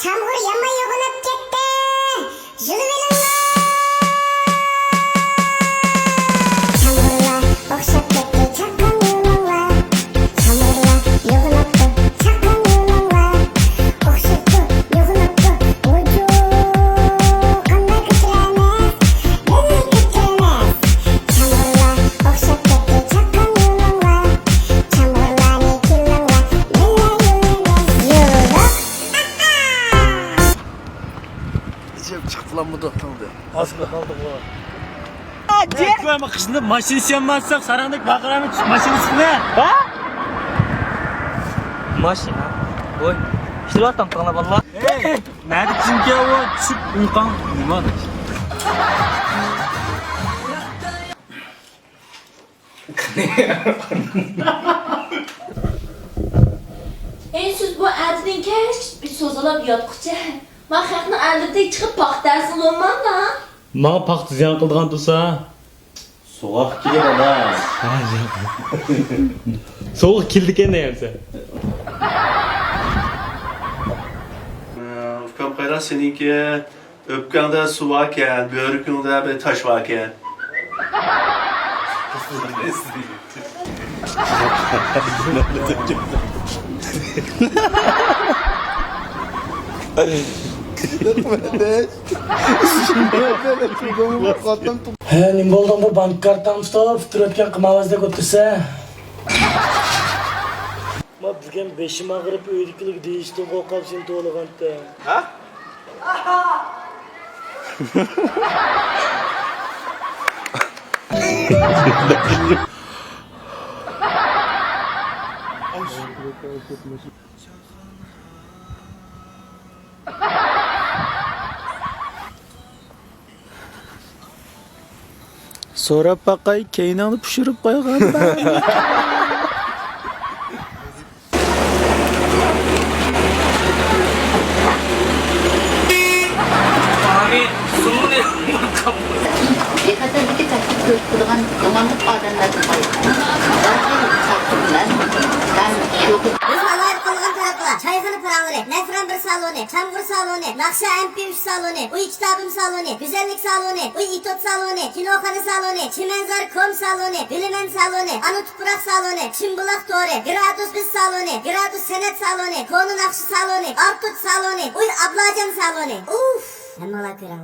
çamur yama yoğunup gitti. Jülüvelim çamurla okşap gitti çakkan yolunla. Çamurla yoğunuptu çakkan yolunla. Okşaptı yoğunuptu ucu kanla kütüremez. Beni kütüremez. Çamurla okşap gitti çakkan yolunla. Çamurla ne kilonla bella yolunuz. Yoluk. Çatılanmadı oldu. Az kaldı bu. Koyma kışında maşinist yanmazsak sarandık bakıramı maşinist ne? Ha? Maşin ha. Oy. İşte var tam tane valla. Hey. Nerede çünkü o çık uykan. Nima? Siz bu adının keş bir sozalab yotqucha. Men xalqni aldirdik chiqib paxtarsin olmamda. Ma paxta ziyan qildigan tursa. Soğuk gidiyor da. Soğuk kildik endi yerse. Ufkam kayran seninki öpkende su varken, börükünde bir taş varken. He, nim bo'lgan bu bank kartam tutab, fitur o'tgan qimavazda o'tirsa. Ma bizga 5 mag'rib uydikilik deyishdi, qo'qab sen to'lg'anda. Ha? So'rab baqay, keyin olib pishirib qo'yganda. Kadar iki takip kurduğun zamanlık adamların Biz alayıp kılgın taraflar, çayızını paranları, nefren bir salonu, çamgur salonu, nakşa MP3 salonu, uy kitabım salonu, güzellik salonu, uy itot salonu, kinoxanı salonu, çimenzar.com salonu, bilimen salonu, anı tuprak salonu, çimbulak doğru, gradus biz salonu, gradus senet salonu, konu nakşı salonu, artut salonu, uy ablacım salonu. Uf! Hem ola kıram.